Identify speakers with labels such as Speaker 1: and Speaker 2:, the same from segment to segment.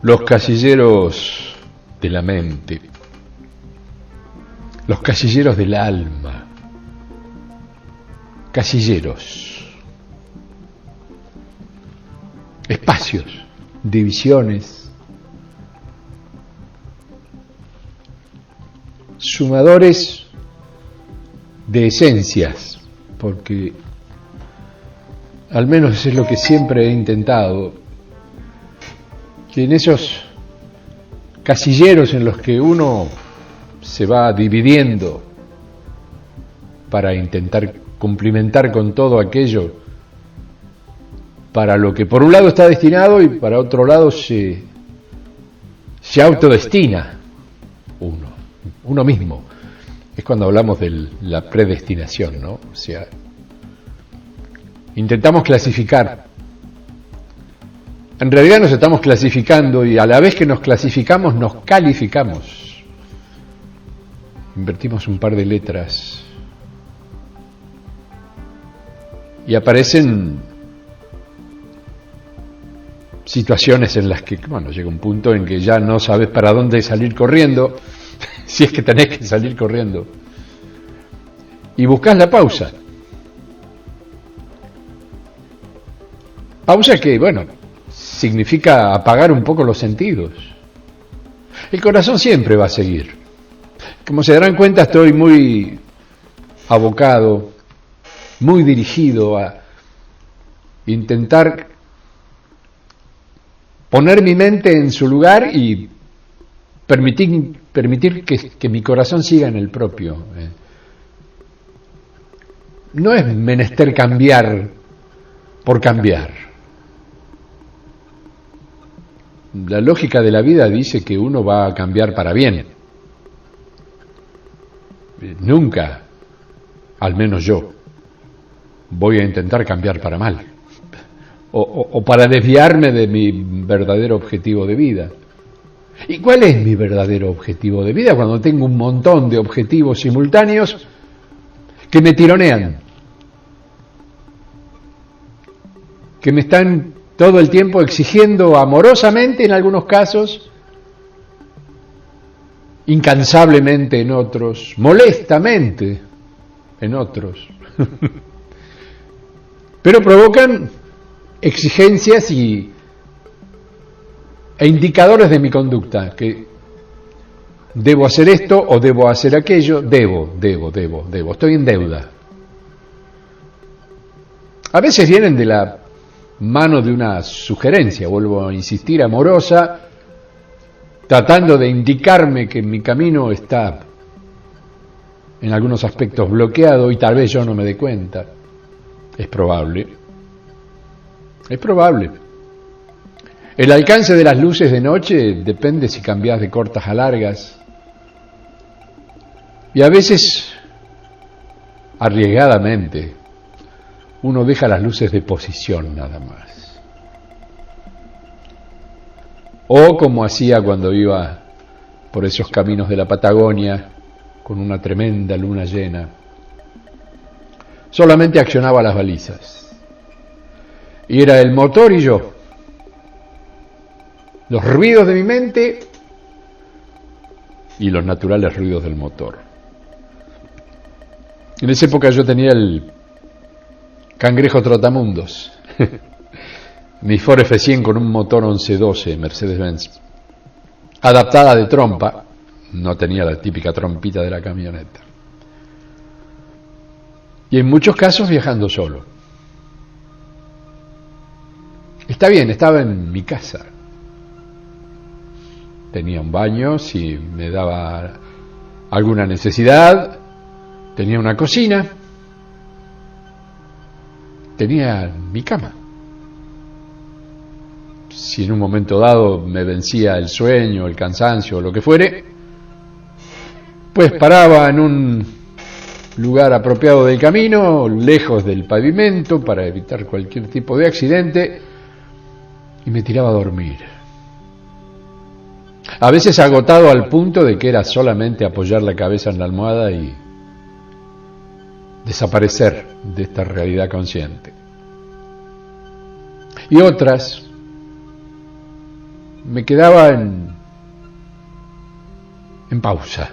Speaker 1: Los casilleros de la mente, los casilleros del alma, casilleros, espacios, divisiones, sumadores de esencias, porque al menos es lo que siempre he intentado, que en esos casilleros en los que uno se va dividiendo para intentar cumplimentar con todo aquello para lo que por un lado está destinado y para otro lado se autodestina uno mismo. Es cuando hablamos de la predestinación, ¿no? O sea, intentamos clasificar. En realidad nos estamos clasificando y a la vez que nos clasificamos, nos calificamos. Invertimos un par de letras y aparecen situaciones en las que, bueno, llega un punto en que ya no sabes para dónde salir corriendo, si es que tenés que salir corriendo, y buscas la pausa. Pausa que, bueno, significa apagar un poco los sentidos. El corazón siempre va a seguir. Como se darán cuenta, estoy muy abocado, muy dirigido a intentar poner mi mente en su lugar y permitir que mi corazón siga en el propio. No es menester cambiar por cambiar. La lógica de la vida dice que uno va a cambiar para bien. Nunca, al menos yo, voy a intentar cambiar para mal o para desviarme de mi verdadero objetivo de vida. ¿Y cuál es mi verdadero objetivo de vida cuando tengo un montón de objetivos simultáneos que me tironean, que me están todo el tiempo exigiendo amorosamente en algunos casos, incansablemente en otros, molestamente en otros, pero provocan exigencias e indicadores de mi conducta, que debo hacer esto o debo hacer aquello, debo, estoy en deuda. A veces vienen de la mano de una sugerencia, vuelvo a insistir, amorosa, tratando de indicarme que mi camino está en algunos aspectos bloqueado y tal vez yo no me dé cuenta. Es probable. Es probable. El alcance de las luces de noche depende si cambias de cortas a largas. Y a veces, arriesgadamente, uno deja las luces de posición nada más. O como hacía cuando iba por esos caminos de la Patagonia con una tremenda luna llena, solamente accionaba las balizas. Y era el motor y yo. Los ruidos de mi mente y los naturales ruidos del motor. En esa época yo tenía el Cangrejo Trotamundos, mi Ford F100 con un motor 1112 Mercedes-Benz, adaptada de trompa, no tenía la típica trompita de la camioneta. Y en muchos casos viajando solo. Está bien, estaba en mi casa. Tenía un baño si me daba alguna necesidad, tenía una cocina, tenía mi cama. Si en un momento dado me vencía el sueño, el cansancio o lo que fuere, pues paraba en un lugar apropiado del camino, lejos del pavimento, para evitar cualquier tipo de accidente, y me tiraba a dormir. A veces agotado al punto de que era solamente apoyar la cabeza en la almohada y desaparecer de esta realidad consciente. Y otras me quedaba en pausa.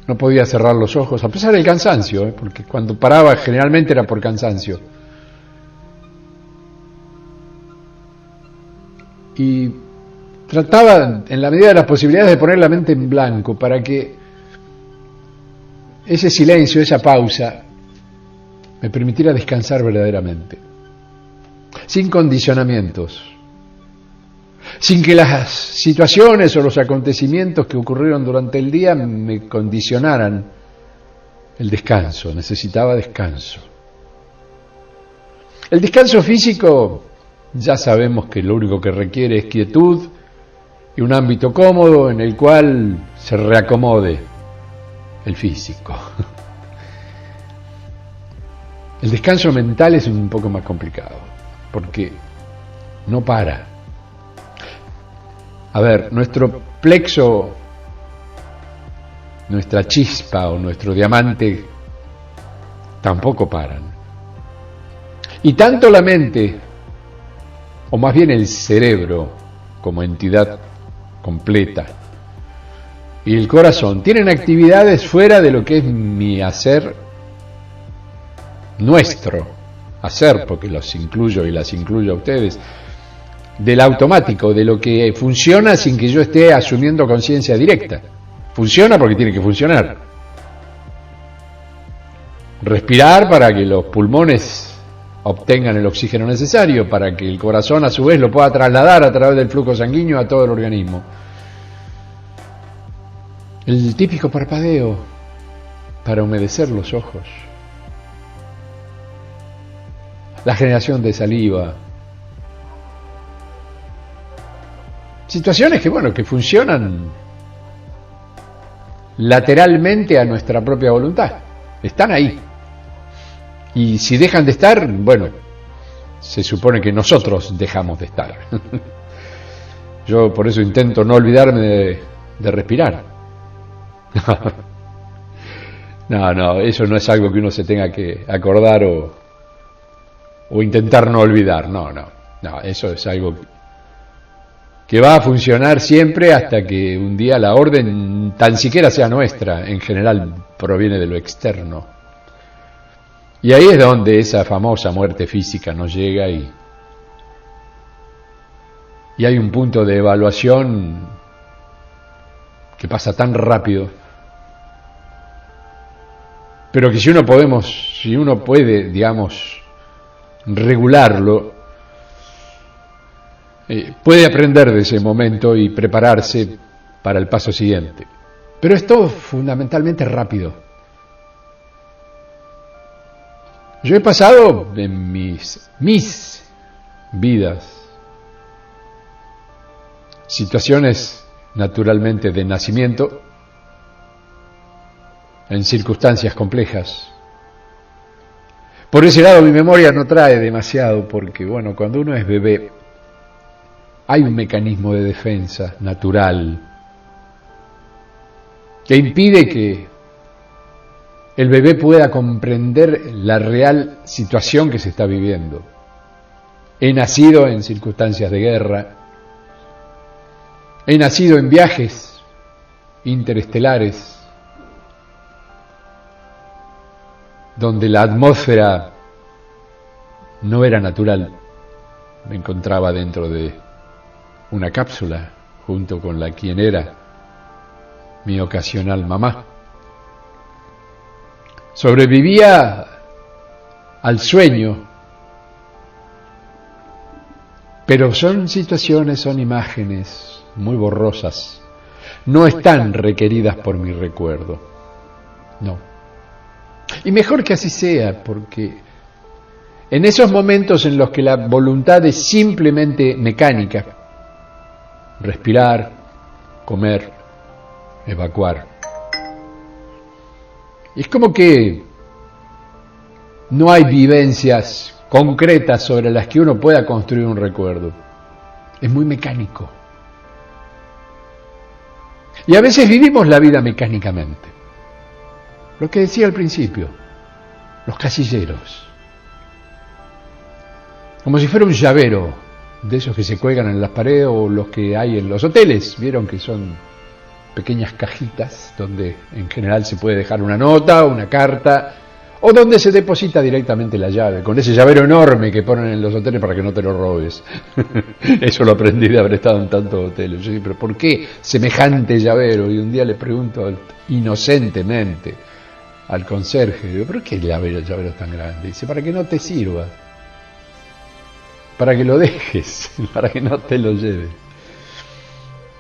Speaker 1: No podía cerrar los ojos, a pesar del cansancio, porque cuando paraba generalmente era por cansancio. Y trataba, en la medida de las posibilidades, de poner la mente en blanco para que ese silencio, esa pausa, me permitiera descansar verdaderamente, sin condicionamientos, sin que las situaciones o los acontecimientos que ocurrieron durante el día me condicionaran el descanso. Necesitaba descanso. El descanso físico, ya sabemos que lo único que requiere es quietud y un ámbito cómodo en el cual se reacomode el físico. El descanso mental es un poco más complicado, porque no para. A ver, nuestro plexo, nuestra chispa o nuestro diamante tampoco paran. Y tanto la mente, o más bien el cerebro como entidad completa, y el corazón, tienen actividades fuera de lo que es mi hacer, nuestro hacer, porque los incluyo y las incluyo a ustedes, del automático, de lo que funciona sin que yo esté asumiendo conciencia directa. Funciona porque tiene que funcionar. Respirar para que los pulmones obtengan el oxígeno necesario, para que el corazón a su vez lo pueda trasladar a través del flujo sanguíneo a todo el organismo. El típico parpadeo para humedecer los ojos. La generación de saliva. Situaciones que funcionan lateralmente a nuestra propia voluntad. Están ahí. Y si dejan de estar, se supone que nosotros dejamos de estar. Yo por eso intento no olvidarme de respirar. No, eso no es algo que uno se tenga que acordar o intentar no olvidar. No, eso es algo que va a funcionar siempre hasta que un día la orden tan siquiera sea nuestra. En general proviene de lo externo. Y ahí es donde esa famosa muerte física nos llega y hay un punto de evaluación que pasa tan rápido, pero que si uno puede, digamos, regularlo, puede aprender de ese momento y prepararse para el paso siguiente. Pero es todo fundamentalmente rápido. Yo he pasado en mis vidas situaciones naturalmente de nacimiento en circunstancias complejas. Por ese lado mi memoria no trae demasiado, porque cuando uno es bebé hay un mecanismo de defensa natural que impide que el bebé pueda comprender la real situación que se está viviendo. He nacido en circunstancias de guerra, he nacido en viajes interestelares, donde la atmósfera no era natural. Me encontraba dentro de una cápsula, junto con quien era mi ocasional mamá. Sobrevivía al sueño, pero son situaciones, son imágenes muy borrosas, no están requeridas por mi recuerdo, no. Y mejor que así sea, porque en esos momentos en los que la voluntad es simplemente mecánica, respirar, comer, evacuar, es como que no hay vivencias concretas sobre las que uno pueda construir un recuerdo. Es muy mecánico. Y a veces vivimos la vida mecánicamente. Lo que decía al principio, los casilleros. Como si fuera un llavero de esos que se cuelgan en las paredes o los que hay en los hoteles. Vieron que son pequeñas cajitas donde en general se puede dejar una nota, una carta, o donde se deposita directamente la llave, con ese llavero enorme que ponen en los hoteles para que no te lo robes. Eso lo aprendí de haber estado en tantos hoteles. Yo dije, pero ¿por qué semejante llavero? Y un día le pregunto inocentemente al conserje, digo, ¿pero qué el llavero tan grande? Dice, para que no te sirva, para que lo dejes, para que no te lo lleves.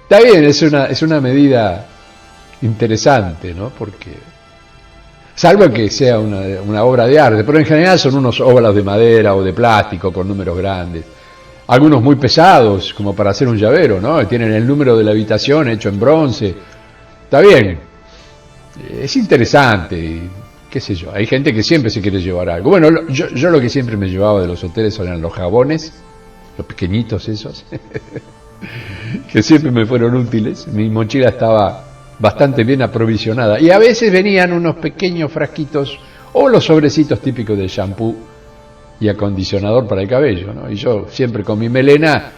Speaker 1: Está bien, es una medida interesante, ¿no? Porque salvo que sea una obra de arte, pero en general son unos óvalos de madera o de plástico con números grandes. Algunos muy pesados, como para hacer un llavero, ¿no? Tienen el número de la habitación hecho en bronce. Está bien, es interesante, qué sé yo. Hay gente que siempre se quiere llevar algo. Bueno, yo lo que siempre me llevaba de los hoteles eran los jabones, los pequeñitos esos, que siempre me fueron útiles. Mi mochila estaba bastante bien aprovisionada. Y a veces venían unos pequeños frasquitos o los sobrecitos típicos de shampoo y acondicionador para el cabello, ¿no? Y yo siempre con mi melena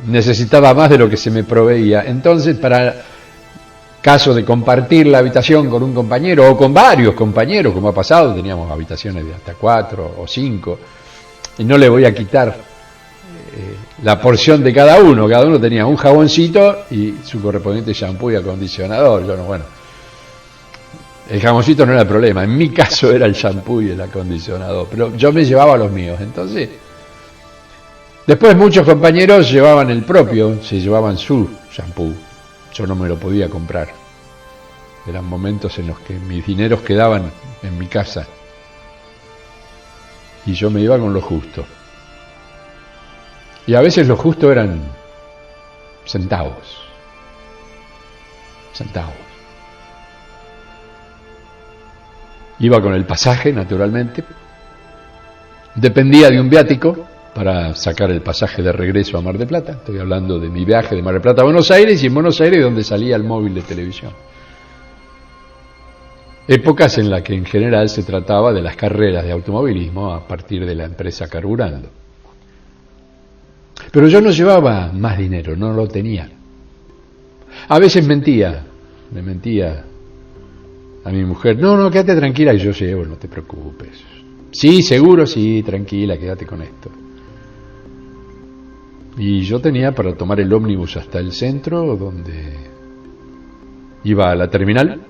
Speaker 1: necesitaba más de lo que se me proveía. Entonces, para caso de compartir la habitación con un compañero o con varios compañeros, como ha pasado, teníamos habitaciones de hasta 4 o 5, y no le voy a quitar la porción de cada uno tenía un jaboncito y su correspondiente shampoo y acondicionador. Yo no, bueno, el jaboncito no era el problema, en mi caso era el shampoo y el acondicionador, pero yo me llevaba los míos. Entonces, después muchos compañeros llevaban el propio, se llevaban su shampoo, yo no me lo podía comprar. Eran momentos en los que mis dineros quedaban en mi casa y yo me iba con lo justo. Y a veces lo justo eran centavos. Iba con el pasaje, naturalmente. Dependía de un viático para sacar el pasaje de regreso a Mar del Plata. Estoy hablando de mi viaje de Mar del Plata a Buenos Aires, y en Buenos Aires donde salía el móvil de televisión. Épocas en las que en general se trataba de las carreras de automovilismo a partir de la empresa Carburando. Pero yo no llevaba más dinero, no lo tenía. A veces le mentía a mi mujer, no, quédate tranquila que yo llevo, no te preocupes. Sí, seguro, sí, tranquila, quédate con esto. Y yo tenía para tomar el ómnibus hasta el centro, donde iba a la terminal.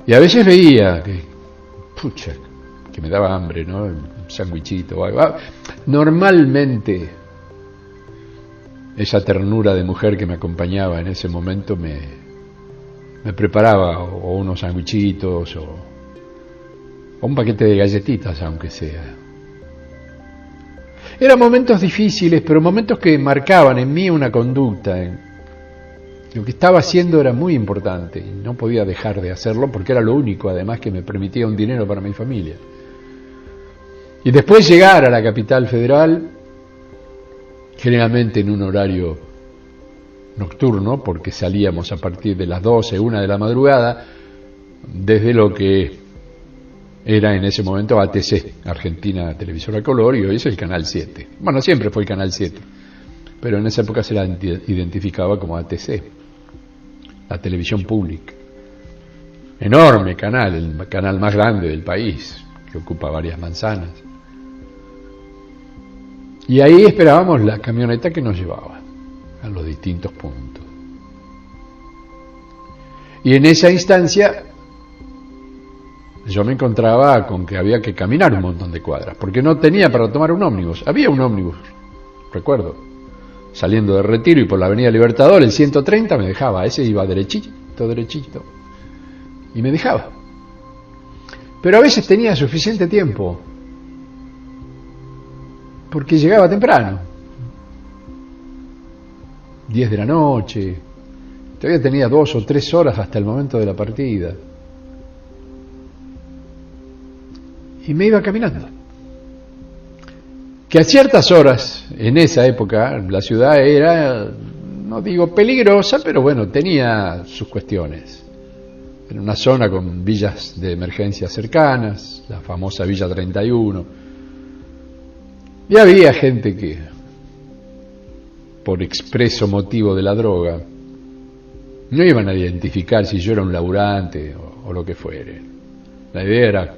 Speaker 1: Y a veces veía que me daba hambre, ¿no? Un sándwichito o algo. Normalmente, esa ternura de mujer que me acompañaba en ese momento me preparaba o unos sándwichitos o un paquete de galletitas, aunque sea. Eran momentos difíciles, pero momentos que marcaban en mí una conducta. Lo que estaba haciendo era muy importante y no podía dejar de hacerlo porque era lo único, además, que me permitía un dinero para mi familia. Y después llegar a la capital federal, generalmente en un horario nocturno, porque salíamos a partir de las 12, 1 de la madrugada, desde lo que era en ese momento ATC, Argentina Televisora Color, y hoy es el Canal 7. Bueno, siempre fue el Canal 7, pero en esa época se la identificaba como ATC, la televisión pública. Enorme canal, el canal más grande del país, que ocupa varias manzanas. Y ahí esperábamos la camioneta que nos llevaba a los distintos puntos. Y en esa instancia yo me encontraba con que había que caminar un montón de cuadras, porque no tenía para tomar un ómnibus. Había un ómnibus, recuerdo, saliendo de Retiro y por la Avenida Libertador, el 130 me dejaba, ese iba derechito, y me dejaba. Pero a veces tenía suficiente tiempo, porque llegaba temprano, 10 de la noche, todavía tenía 2 o 3 horas hasta el momento de la partida. y me iba caminando. Que a ciertas horas, en esa época, la ciudad era, no digo peligrosa, pero bueno, tenía sus cuestiones. Era una zona con villas de emergencia cercanas, la famosa Villa 31. Y había gente que, por expreso motivo de la droga, no iban a identificar si yo era un laburante o lo que fuere. La idea era,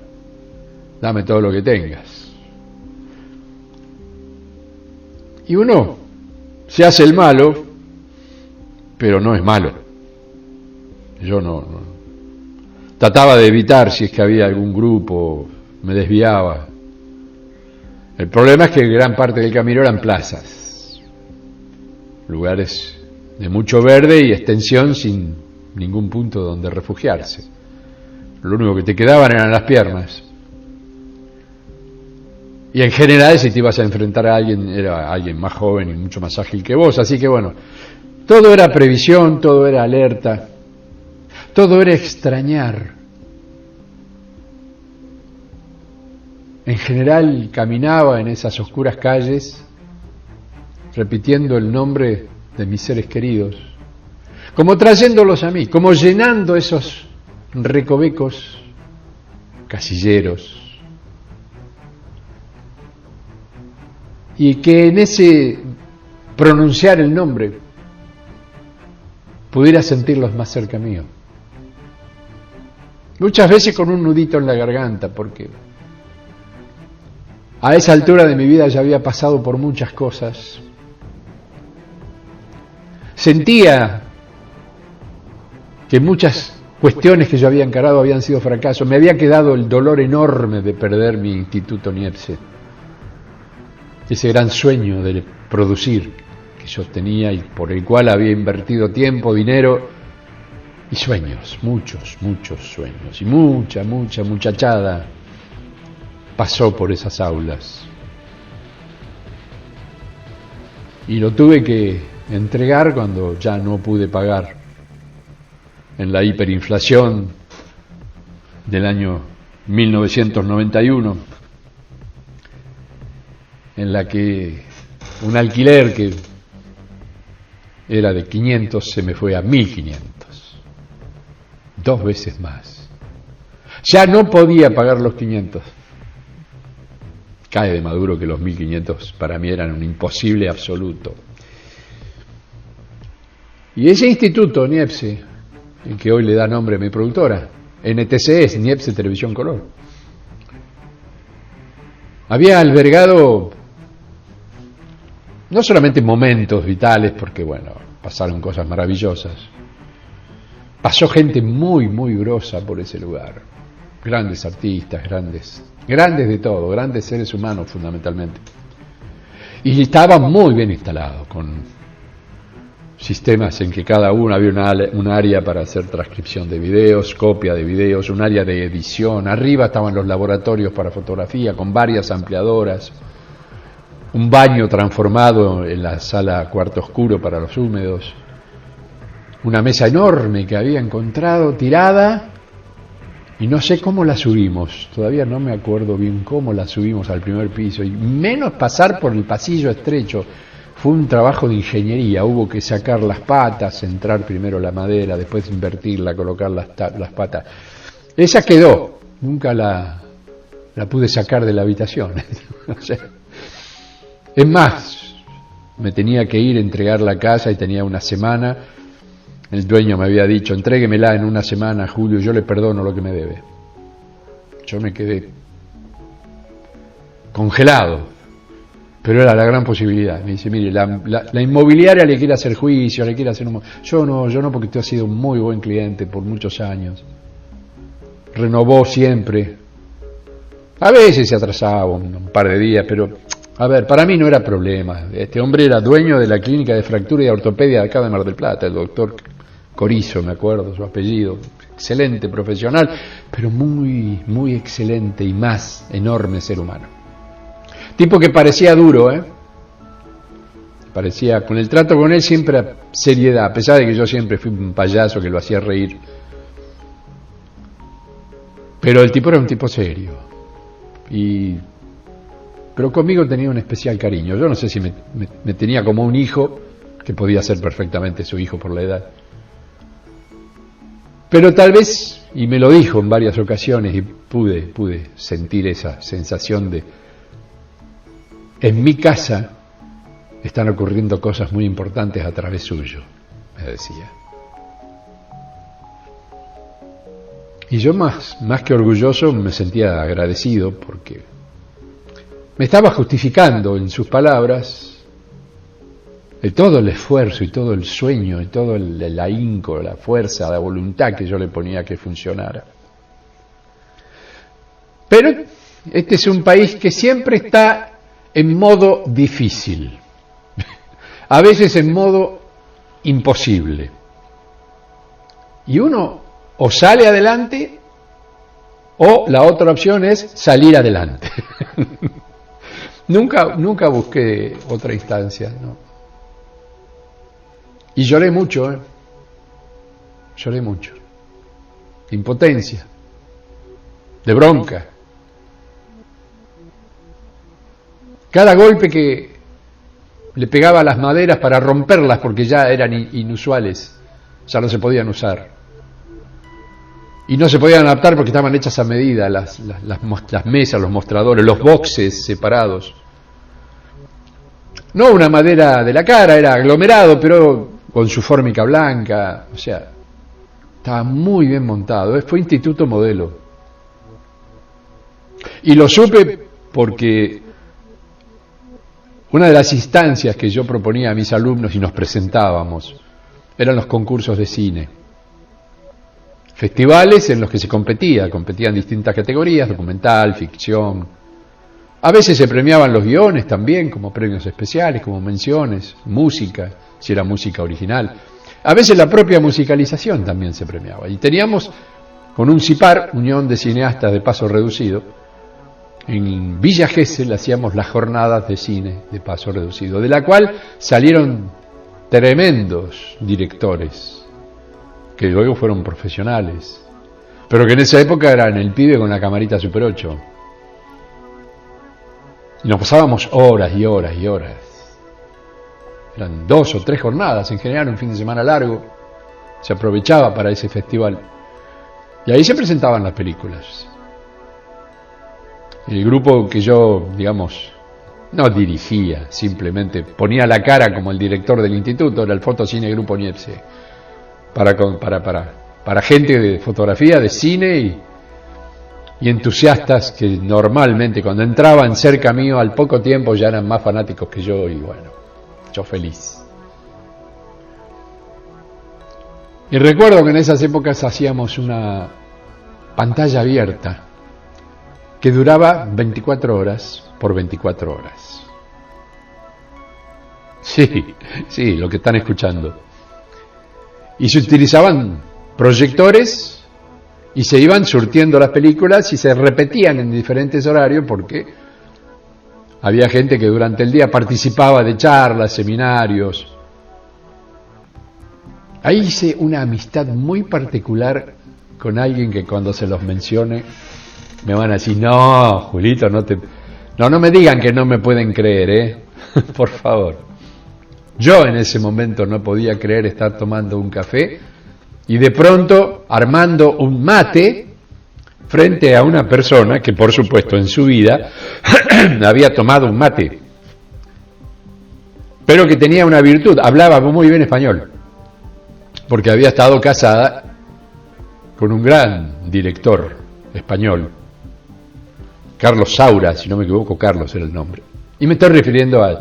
Speaker 1: dame todo lo que tengas. Y uno se hace el malo, pero no es malo. Yo no. Trataba de evitar si es que había algún grupo, me desviaba. El problema es que gran parte del camino eran plazas, lugares de mucho verde y extensión sin ningún punto donde refugiarse. Lo único que te quedaban eran las piernas. Y en general, si te ibas a enfrentar a alguien, era alguien más joven y mucho más ágil que vos. Así que bueno, todo era previsión, todo era alerta, todo era extrañar. En general caminaba en esas oscuras calles repitiendo el nombre de mis seres queridos, como trayéndolos a mí, como llenando esos recovecos casilleros. Y que en ese pronunciar el nombre pudiera sentirlos más cerca mío. Muchas veces con un nudito en la garganta, porque a esa altura de mi vida ya había pasado por muchas cosas. Sentía que muchas cuestiones que yo había encarado habían sido fracasos. Me había quedado el dolor enorme de perder mi instituto Niepce. Ese gran sueño de producir que yo tenía y por el cual había invertido tiempo, dinero y sueños, muchos sueños, y mucha muchachada pasó por esas aulas. Y lo tuve que entregar cuando ya no pude pagar en la hiperinflación del año 1991. En la que un alquiler que era de 500 se me fue a 1500, 2 veces más. Ya no podía pagar los 500. Cae de maduro que los 1500 para mí eran un imposible absoluto. Y ese instituto, Niepce, el que hoy le da nombre a mi productora, NTC es Niepce Televisión Color, había albergado no solamente momentos vitales, porque bueno, pasaron cosas maravillosas, pasó gente muy grosa por ese lugar, grandes artistas, grandes de todo, grandes seres humanos fundamentalmente, y estaba muy bien instalado, con sistemas en que cada uno había un área para hacer transcripción de videos, copia de videos, un área de edición, arriba estaban los laboratorios para fotografía con varias ampliadoras, un baño transformado en la sala cuarto oscuro para los húmedos, una mesa enorme que había encontrado tirada y no sé cómo la subimos, todavía no me acuerdo bien cómo la subimos al primer piso, y menos pasar por el pasillo estrecho. Fue un trabajo de ingeniería, hubo que sacar las patas, entrar primero la madera, después invertirla, colocar las patas. Esa quedó, nunca la pude sacar de la habitación. O sea, es más, me tenía que ir a entregar la casa y tenía una semana. El dueño me había dicho, entréguemela en una semana, Julio, yo le perdono lo que me debe. Yo me quedé congelado, pero era la gran posibilidad. Me dice, mire, la inmobiliaria le quiere hacer juicio, le quiere hacer yo no, porque usted ha sido un muy buen cliente por muchos años. Renovó siempre. A veces se atrasaba un par de días, pero a ver, para mí no era problema. Este hombre era dueño de la clínica de fractura y de ortopedia de acá de Mar del Plata, el doctor Corizo, me acuerdo su apellido. Excelente profesional, pero muy excelente y más enorme ser humano. Tipo que parecía duro, parecía, con el trato con él siempre seriedad, a pesar de que yo siempre fui un payaso que lo hacía reír. Pero el tipo era un tipo serio. pero conmigo tenía un especial cariño. Yo no sé si me tenía como un hijo, que podía ser perfectamente su hijo por la edad. Pero tal vez, y me lo dijo en varias ocasiones, y pude sentir esa sensación de, en mi casa están ocurriendo cosas muy importantes a través suyo, me decía. Y yo más que orgulloso me sentía agradecido porque me estaba justificando en sus palabras de todo el esfuerzo y todo el sueño y todo el ahínco, la fuerza, la voluntad que yo le ponía a que funcionara. Pero este es un país que siempre está en modo difícil, a veces en modo imposible. Y uno o sale adelante o la otra opción es salir adelante. Nunca busqué otra instancia, ¿no? Y lloré mucho, lloré mucho, de impotencia, de bronca. Cada golpe que le pegaba a las maderas para romperlas porque ya eran inusuales, ya no se podían usar. Y no se podían adaptar porque estaban hechas a medida, las mesas, los mostradores, los boxes separados. No una madera de la cara, era aglomerado, pero con su fórmica blanca, o sea, estaba muy bien montado. Fue instituto modelo. Y lo supe porque una de las instancias que yo proponía a mis alumnos y nos presentábamos eran los concursos de cine. Festivales en los que se competían distintas categorías, documental, ficción. A veces se premiaban los guiones también, como premios especiales, como menciones, música, si era música original. A veces la propia musicalización también se premiaba. Y teníamos, con un CIPAR, Unión de Cineastas de Paso Reducido, en Villa Gesell hacíamos las jornadas de cine de paso reducido, de la cual salieron tremendos directores, que luego fueron profesionales, pero que en esa época eran el pibe con la camarita Super 8. Y nos pasábamos horas y horas y horas. Eran 2 o 3 jornadas, en general un fin de semana largo, se aprovechaba para ese festival. Y ahí se presentaban las películas. El grupo que yo, digamos, no dirigía, simplemente ponía la cara como el director del instituto, era el Fotocine Grupo Niepce, para gente de fotografía, de cine y entusiastas que normalmente cuando entraban cerca mío al poco tiempo ya eran más fanáticos que yo, y bueno, yo feliz. Y recuerdo que en esas épocas hacíamos una pantalla abierta que duraba 24 horas por 24 horas. Sí, lo que están escuchando. Y se utilizaban proyectores y se iban surtiendo las películas y se repetían en diferentes horarios porque había gente que durante el día participaba de charlas, seminarios. Ahí hice una amistad muy particular con alguien que cuando se los mencione me van a decir, no, Julito, no me digan que no me pueden creer, por favor. Yo en ese momento no podía creer estar tomando un café y de pronto armando un mate frente a una persona que por supuesto en su vida había tomado un mate, pero que tenía una virtud, hablaba muy bien español, porque había estado casada con un gran director español, Carlos Saura, si no me equivoco, Carlos era el nombre. Y me estoy refiriendo a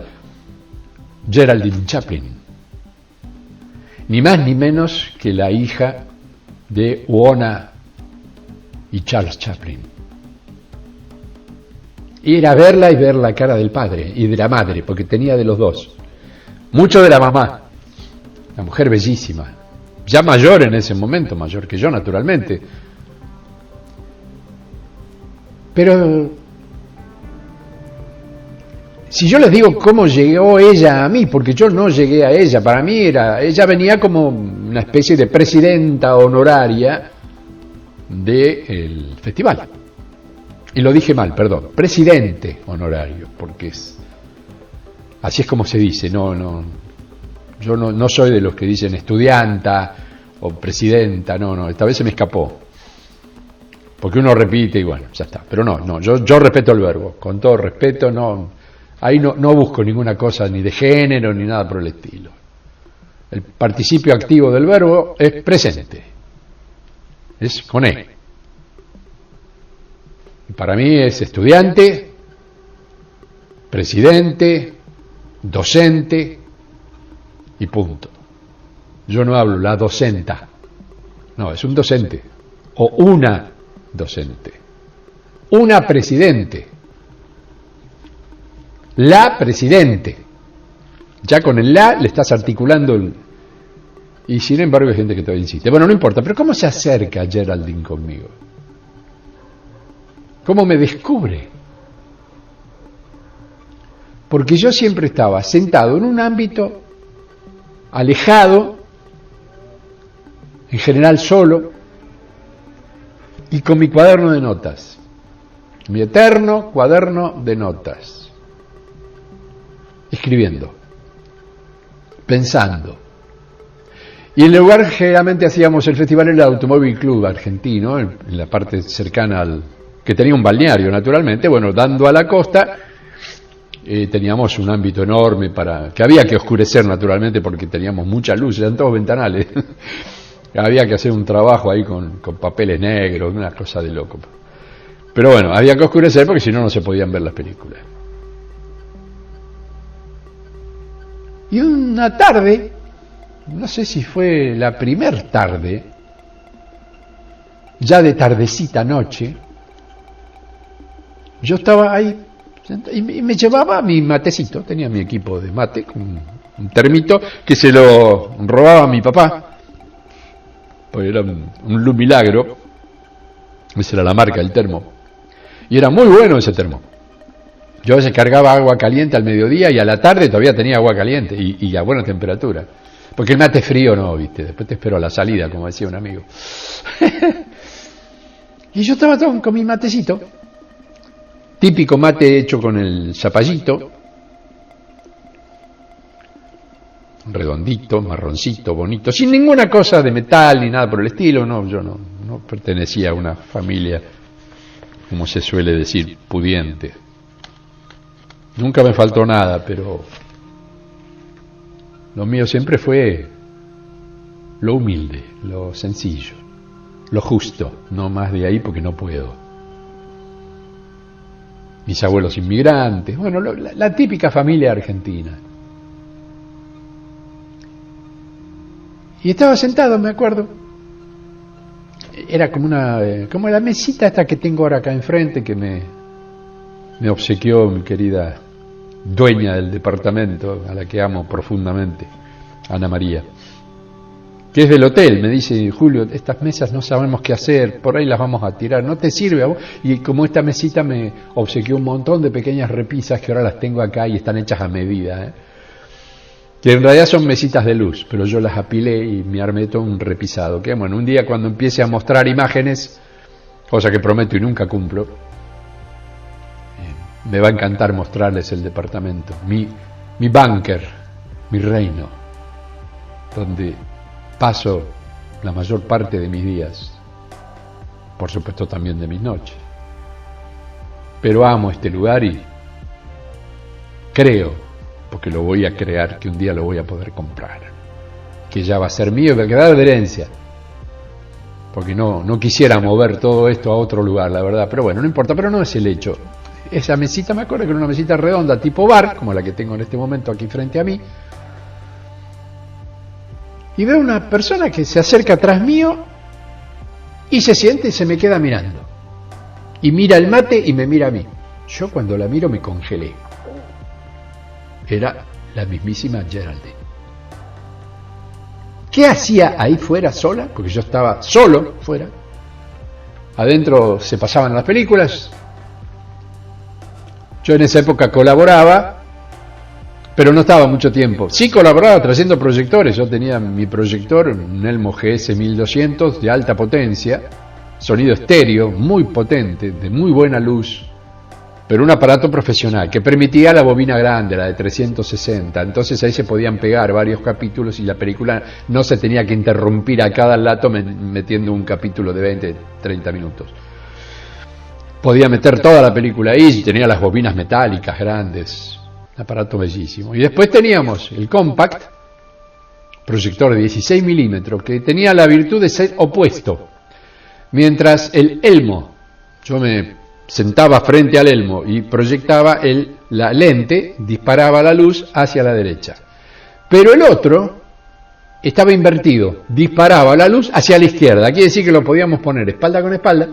Speaker 1: Geraldine Chaplin, ni más ni menos que la hija de Uona y Charles Chaplin. Y era verla y ver la cara del padre y de la madre, porque tenía de los dos. Mucho de la mamá, la mujer bellísima, ya mayor en ese momento, mayor que yo naturalmente. Pero si yo les digo cómo llegó ella a mí, porque yo no llegué a ella, para mí ella venía como una especie de presidenta honoraria del festival. y lo dije mal, perdón, presidente honorario, porque así es como se dice, yo no soy de los que dicen estudianta o presidenta, no, esta vez se me escapó, porque uno repite y bueno, ya está, pero no, yo respeto el verbo, con todo respeto, ahí no busco ninguna cosa ni de género ni nada por el estilo. El participio activo del verbo es presente, es con E. Y para mí es estudiante, presidente, docente y punto. Yo no hablo la docenta, no, es un docente o una docente, una presidente, la presidente. Ya con el la le estás articulando y sin embargo hay gente que todavía insiste. Bueno, no importa, pero ¿cómo se acerca Geraldine conmigo? ¿Cómo me descubre? Porque yo siempre estaba sentado en un ámbito alejado, en general solo, y con mi cuaderno de notas, mi eterno cuaderno de notas, escribiendo, pensando. Y en el lugar generalmente hacíamos el festival en el Automóvil Club argentino, en la parte cercana que tenía un balneario naturalmente, bueno, dando a la costa, teníamos un ámbito enorme que había que oscurecer naturalmente porque teníamos mucha luz, eran todos ventanales. Había que hacer un trabajo ahí con papeles negros, una cosa de loco. Pero bueno, había que oscurecer porque si no, no se podían ver las películas. Y una tarde, no sé si fue la primer tarde, ya de tardecita noche, yo estaba ahí y me llevaba mi matecito, tenía mi equipo de mate, con un termito que se lo robaba a mi papá, porque era un Lumilagro, esa era la marca del termo, y era muy bueno ese termo. Yo a veces cargaba agua caliente al mediodía y a la tarde todavía tenía agua caliente y a buena temperatura. Porque el mate frío no, viste, después te espero a la salida, como decía un amigo. Y yo estaba con mi matecito, típico mate hecho con el zapallito, redondito, marroncito, bonito, sin ninguna cosa de metal ni nada por el estilo. No, yo no pertenecía a una familia, como se suele decir, pudiente. Nunca me faltó nada, pero lo mío siempre fue lo humilde, lo sencillo, lo justo, no más de ahí porque no puedo. Mis abuelos inmigrantes, bueno, la típica familia argentina. Y estaba sentado, me acuerdo, era como la mesita esta que tengo ahora acá enfrente, que me obsequió mi querida dueña del departamento, a la que amo profundamente, Ana María, que es del hotel. Me dice: Julio, estas mesas no sabemos qué hacer, por ahí las vamos a tirar, ¿no te sirve a vos? Y como esta mesita me obsequió un montón de pequeñas repisas que ahora las tengo acá y están hechas a medida, que en realidad son mesitas de luz, pero yo las apilé y me armé todo un repisado, que bueno, un día cuando empiece a mostrar imágenes, cosa que prometo y nunca cumplo, me va a encantar mostrarles el departamento, mi búnker, mi reino, donde paso la mayor parte de mis días, por supuesto también de mis noches. Pero amo este lugar y creo, porque lo voy a crear, que un día lo voy a poder comprar, que ya va a ser mío, va a quedar de herencia, porque no quisiera mover todo esto a otro lugar, la verdad, pero bueno, no importa, pero no es el hecho. Esa mesita, me acuerdo que era una mesita redonda tipo bar, como la que tengo en este momento aquí frente a mí, y veo una persona que se acerca atrás mío y se siente y se me queda mirando, y mira el mate y me mira a mí. Yo cuando la miro me congelé. Era la mismísima Geraldine. ¿Qué hacía ahí fuera sola? Porque yo estaba solo fuera. Adentro se pasaban las películas. Yo en esa época colaboraba, pero no estaba mucho tiempo. Sí colaboraba trayendo proyectores. Yo tenía mi proyector, un Elmo GS 1200 de alta potencia, sonido estéreo, muy potente, de muy buena luz, pero un aparato profesional que permitía la bobina grande, la de 360. Entonces ahí se podían pegar varios capítulos y la película no se tenía que interrumpir a cada rato metiendo un capítulo de 20, 30 minutos. Podía meter toda la película ahí, tenía las bobinas metálicas grandes, un aparato bellísimo. Y después teníamos el compact, proyector de 16 milímetros, que tenía la virtud de ser opuesto. Mientras el elmo, yo me sentaba frente al elmo y proyectaba la lente, disparaba la luz hacia la derecha. Pero el otro estaba invertido, disparaba la luz hacia la izquierda. Quiere decir que lo podíamos poner espalda con espalda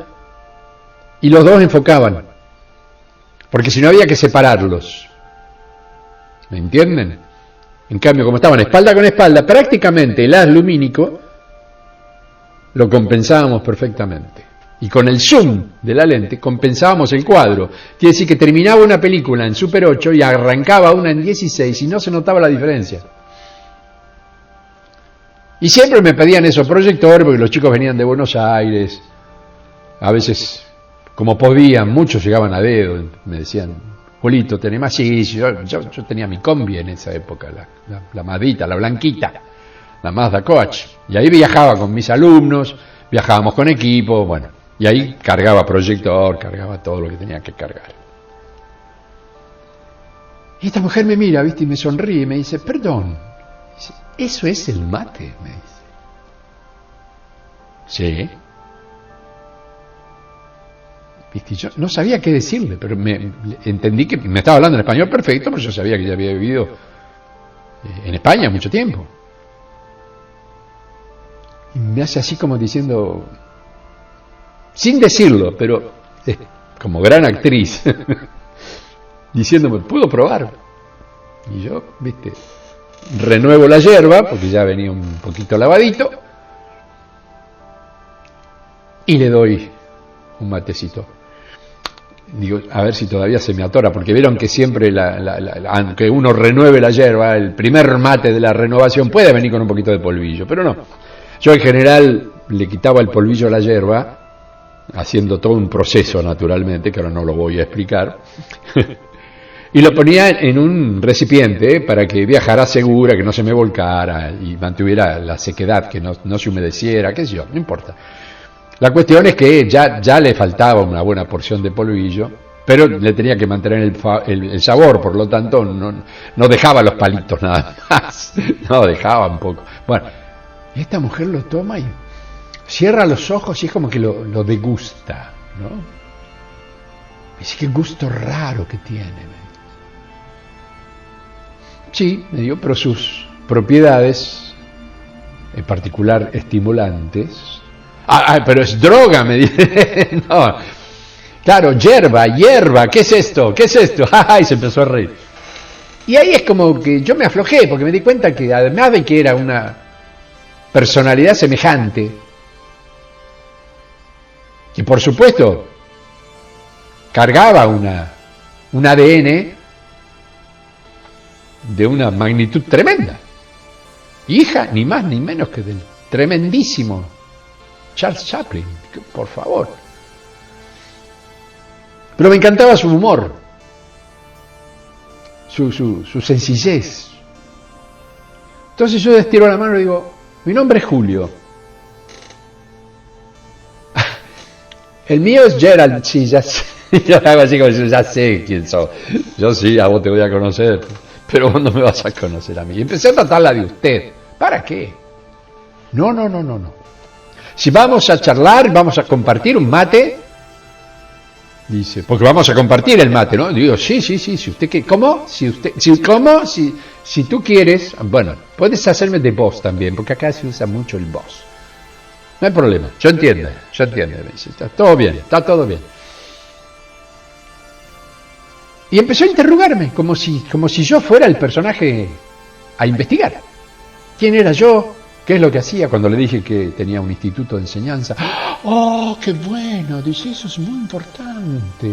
Speaker 1: y los dos enfocaban, porque si no había que separarlos. ¿Me entienden? En cambio, como estaban espalda con espalda, prácticamente el haz lumínico lo compensábamos perfectamente. Y con el zoom de la lente compensábamos el cuadro. Quiere decir que terminaba una película en Super 8 y arrancaba una en 16 y no se notaba la diferencia. Y siempre me pedían esos proyectores porque los chicos venían de Buenos Aires. A veces, como podían, muchos llegaban a dedo. Me decían, Julito, ¿tenés más? Sí, yo tenía mi combi en esa época, la Madita, la blanquita, la Mazda Coach. Y ahí viajaba con mis alumnos, viajábamos con equipo, bueno. Y ahí cargaba proyector, cargaba todo lo que tenía que cargar. Y esta mujer me mira, ¿viste? Y me sonríe y me dice, perdón, ¿eso es el mate? Me dice. Sí. ¿Viste? Yo no sabía qué decirle, pero entendí que me estaba hablando en español perfecto, porque yo sabía que ya había vivido en España mucho tiempo. Y me hace así como diciendo, sin decirlo, pero como gran actriz, diciéndome, ¿puedo probar? Y yo, viste, renuevo la yerba, porque ya venía un poquito lavadito, y le doy un matecito. Digo, a ver si todavía se me atora, porque vieron que siempre, aunque uno renueve la yerba, el primer mate de la renovación puede venir con un poquito de polvillo, pero no. Yo en general le quitaba el polvillo a la yerba, haciendo todo un proceso naturalmente, que ahora no lo voy a explicar, y lo ponía en un recipiente para que viajara segura, que no se me volcara y mantuviera la sequedad, que no se humedeciera, qué sé yo, no importa. La cuestión es que ya le faltaba una buena porción de polvillo, pero le tenía que mantener el sabor, por lo tanto no dejaba los palitos nada más, no dejaba un poco. Bueno, esta mujer lo toma y cierra los ojos y es como que lo degusta, ¿no? Dice, qué gusto raro que tiene. Sí, me dio, pero sus propiedades, en particular estimulantes. Pero es droga, me dice. No, claro, hierba, ¿qué es esto? ¿Qué es esto? Y se empezó a reír. Y ahí es como que yo me aflojé, porque me di cuenta que además de que era una personalidad semejante, que por supuesto cargaba un ADN de una magnitud tremenda, hija ni más ni menos que del tremendísimo Charles Chaplin, por favor. Pero me encantaba su humor, su sencillez. Entonces yo estiro la mano y digo, mi nombre es Julio. El mío es Gerald, sí, ya sé. Yo hago así como ya sé quién sos. Yo sí, a vos te voy a conocer, pero vos no me vas a conocer a mí. Y empecé a tratarla de usted. ¿Para qué? No. Si vamos a charlar, vamos a compartir un mate, dice, porque vamos a compartir el mate, ¿no? Digo, sí, si usted quiere, ¿cómo? Si tú quieres, bueno, puedes hacerme de vos también, porque acá se usa mucho el vos. No hay problema, yo entiendo, me dice, está todo bien. Y empezó a interrogarme, como si yo fuera el personaje a investigar. ¿Quién era yo? ¿Qué es lo que hacía cuando le dije que tenía un instituto de enseñanza? ¡Oh, qué bueno! Dice, eso es muy importante.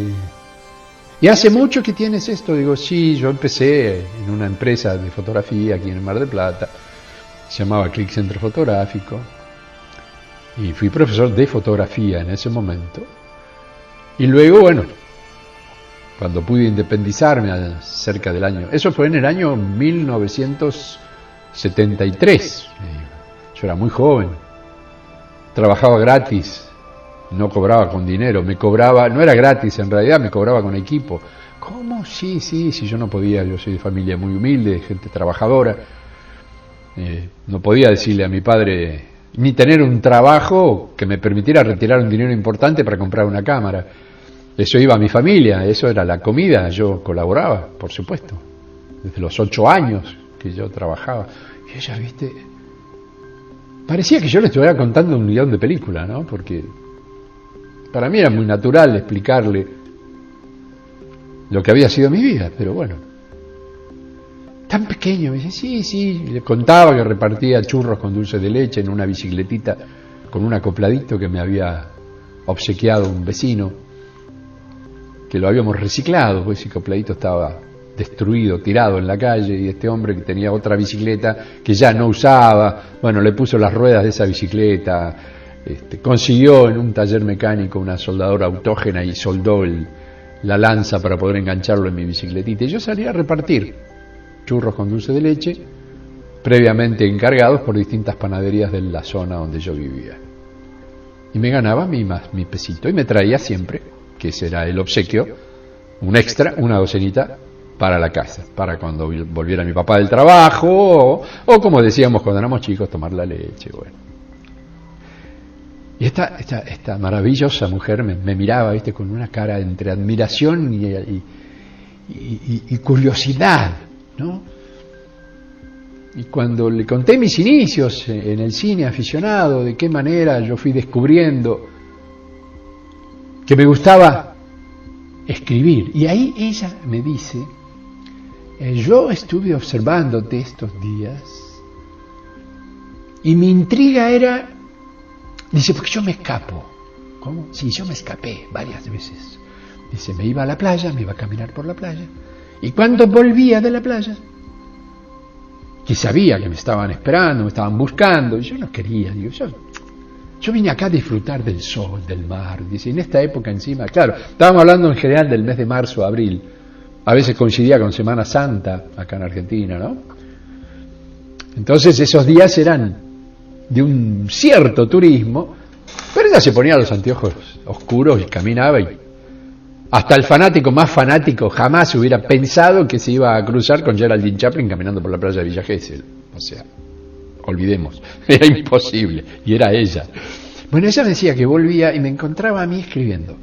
Speaker 1: ¿Y hace mucho que tienes esto? Digo, sí, yo empecé en una empresa de fotografía aquí en el Mar del Plata. Se llamaba Click Centro Fotográfico. y fui profesor de fotografía en ese momento. Y luego, bueno, cuando pude independizarme cerca del año, eso fue en el año 1973, yo era muy joven, trabajaba gratis, no cobraba con dinero, me cobraba, no era gratis en realidad, me cobraba con equipo. ¿Cómo? Sí, yo no podía, yo soy de familia muy humilde, gente trabajadora, no podía decirle a mi padre, ni tener un trabajo que me permitiera retirar un dinero importante para comprar una cámara. Eso iba a mi familia, eso era la comida, yo colaboraba, por supuesto, desde los 8 años que yo trabajaba. Y ella, viste, parecía que yo le estuviera contando un guión de película, ¿no? Porque para mí era muy natural explicarle lo que había sido mi vida, pero bueno, tan pequeño, me dice, sí, le contaba que repartía churros con dulce de leche en una bicicletita con un acopladito que me había obsequiado un vecino, que lo habíamos reciclado, pues ese acopladito estaba destruido, tirado en la calle, y este hombre que tenía otra bicicleta que ya no usaba, bueno, le puso las ruedas de esa bicicleta, consiguió en un taller mecánico una soldadora autógena y soldó la lanza para poder engancharlo en mi bicicletita, y yo salí a repartir churros con dulce de leche, previamente encargados por distintas panaderías de la zona donde yo vivía. Y me ganaba mi pesito, y me traía siempre, que ese era el obsequio, un extra, una docenita para la casa, para cuando volviera mi papá del trabajo, o como decíamos cuando éramos chicos, tomar la leche, bueno. Y esta maravillosa mujer me miraba, ¿viste?, con una cara entre admiración y curiosidad, ¿no? Y cuando le conté mis inicios en el cine aficionado, de qué manera yo fui descubriendo que me gustaba escribir, y ahí ella me dice, yo estuve observándote estos días y mi intriga era, dice, porque yo me escapo. ¿Cómo? Sí, yo me escapé varias veces. Dice, me iba a la playa, me iba a caminar por la playa, y cuando volvía de la playa, que sabía que me estaban esperando, me estaban buscando, y yo no quería, digo, yo vine acá a disfrutar del sol, del mar, dice, en esta época encima, claro, estábamos hablando en general del mes de marzo, abril, a veces coincidía con Semana Santa, acá en Argentina, ¿no? Entonces esos días eran de un cierto turismo, pero ella se ponía los anteojos oscuros y caminaba, y hasta el fanático más fanático jamás hubiera pensado que se iba a cruzar con Geraldine Chaplin caminando por la playa de Villa Gesell, o sea, olvidemos, era imposible, y era ella. Bueno, ella decía que volvía y me encontraba a mí escribiendo.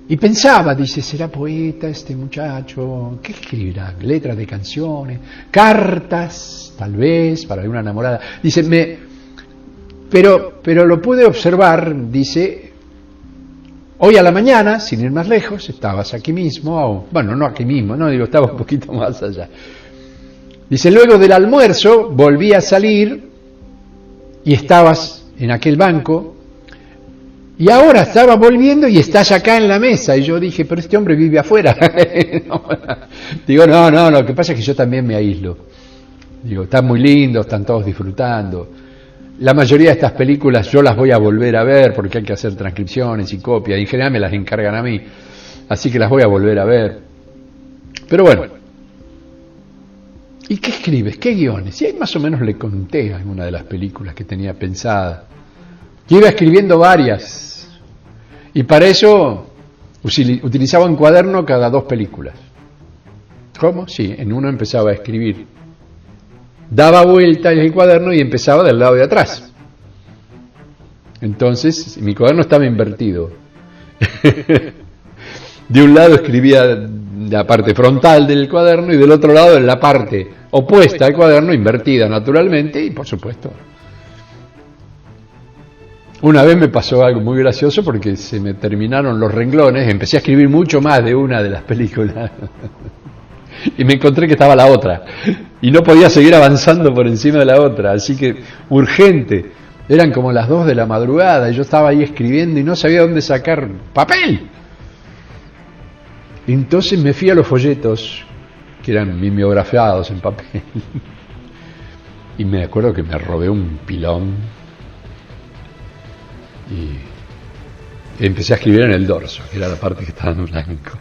Speaker 1: Y pensaba, dice, ¿será poeta este muchacho? ¿Qué escribirá? ¿Letras de canciones? ¿Cartas? Tal vez, para alguna enamorada. Dice, pero lo pude observar, dice, hoy a la mañana, sin ir más lejos, estabas aquí mismo, bueno, no aquí mismo, no, digo, estaba un poquito más allá. Dice, luego del almuerzo volví a salir y estabas en aquel banco, y ahora estaba volviendo y estás acá en la mesa. Y yo dije, pero este hombre vive afuera. Digo, no, lo que pasa es que yo también me aíslo. Digo, están muy lindos, están todos disfrutando. La mayoría de estas películas yo las voy a volver a ver porque hay que hacer transcripciones y copias, y en general me las encargan a mí, así que las voy a volver a ver. Pero bueno, ¿y qué escribes? ¿Qué guiones? Y ahí más o menos le conté alguna de las películas que tenía pensada. Yo iba escribiendo varias, y para eso utilizaba un cuaderno cada 2 películas. ¿Cómo? Sí, en uno empezaba a escribir. Daba vuelta en el cuaderno y empezaba del lado de atrás. Entonces, mi cuaderno estaba invertido. De un lado escribía la parte frontal del cuaderno y del otro lado en la parte opuesta al cuaderno, invertida naturalmente, y por supuesto. Una vez me pasó algo muy gracioso porque se me terminaron los renglones, empecé a escribir mucho más de una de las películas y me encontré que estaba la otra y no podía seguir avanzando por encima de la otra, así que urgente, eran como las 2 de la madrugada y yo estaba ahí escribiendo y no sabía dónde sacar papel. Entonces me fui a los folletos que eran mimeografiados en papel y me acuerdo que me robé un pilón y empecé a escribir en el dorso, que era la parte que estaba en blanco.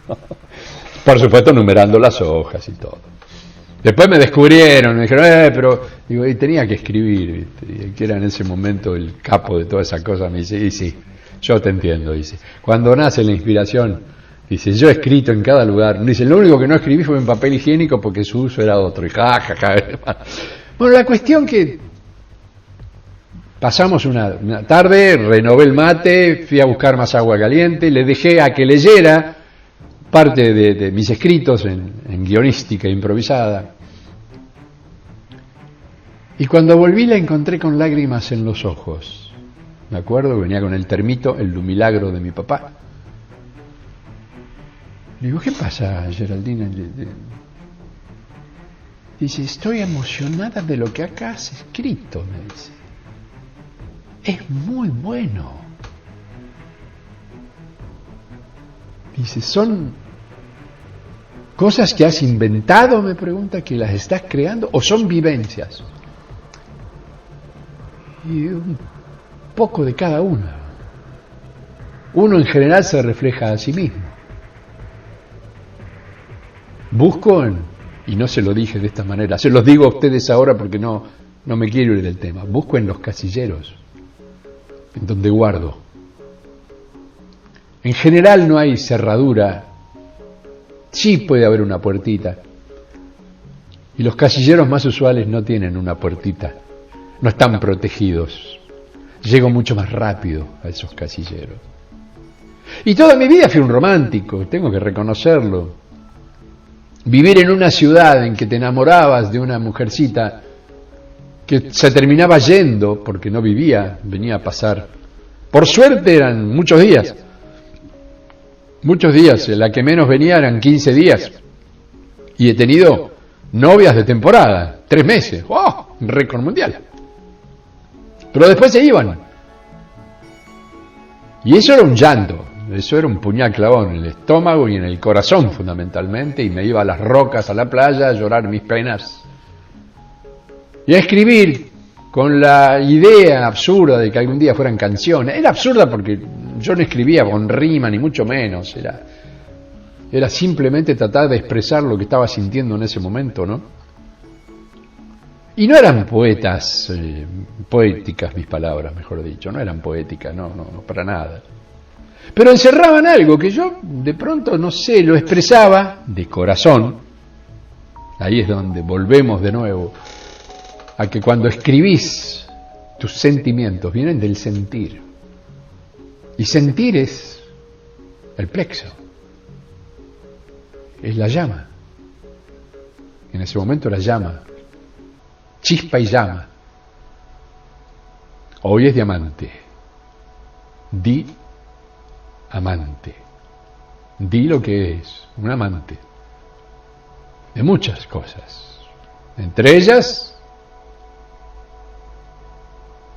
Speaker 1: Por supuesto, numerando las hojas y todo. Después me descubrieron, me dijeron, pero digo, y tenía que escribir, ¿viste? Y que era en ese momento el capo de toda esa cosa. Me dice, y sí, yo te entiendo, dice. Cuando nace la inspiración, dice, yo he escrito en cada lugar. Dice, lo único que no escribí fue en papel higiénico porque su uso era otro. Y Bueno, la cuestión que pasamos una tarde, renové el mate, fui a buscar más agua caliente, le dejé a que leyera parte de mis escritos en guionística improvisada. Y cuando volví la encontré con lágrimas en los ojos. Me acuerdo que venía con el termito, el milagro de mi papá. Le digo, ¿qué pasa, Geraldine? Dice, estoy emocionada de lo que acá has escrito, me dice. Es muy bueno. Dice, ¿son cosas que has inventado, me pregunta, que las estás creando, o son vivencias? Y un poco de cada una. Uno en general se refleja a sí mismo. Busco y no se lo dije de esta manera, se los digo a ustedes ahora porque no me quiero ir del tema. Busco en los casilleros, en donde guardo. En general no hay cerradura, sí puede haber una puertita. Y los casilleros más usuales no tienen una puertita, no están protegidos. Llego mucho más rápido a esos casilleros. Y toda mi vida fui un romántico, tengo que reconocerlo. Vivir en una ciudad en que te enamorabas de una mujercita que se terminaba yendo porque no vivía, venía a pasar. Por suerte eran muchos días, la que menos venía eran 15 días. Y he tenido novias de temporada, 3 meses, ¡oh! Un récord mundial. Pero después se iban. Y eso era un llanto. Eso era un puñal clavado en el estómago y en el corazón fundamentalmente, y me iba a las rocas, a la playa, a llorar mis penas. Y a escribir con la idea absurda de que algún día fueran canciones. Era absurda porque yo no escribía con rima, ni mucho menos. Era simplemente tratar de expresar lo que estaba sintiendo en ese momento, ¿no? Y no eran poéticas mis palabras, mejor dicho, no eran poéticas, no, para nada. Pero encerraban algo que yo de pronto, no sé, lo expresaba de corazón. Ahí es donde volvemos de nuevo a que cuando escribís, tus sentimientos vienen del sentir. Y sentir es el plexo, es la llama. En ese momento la llama, chispa y llama. Hoy es diamante. Di amante. Di lo que es un amante de muchas cosas, entre ellas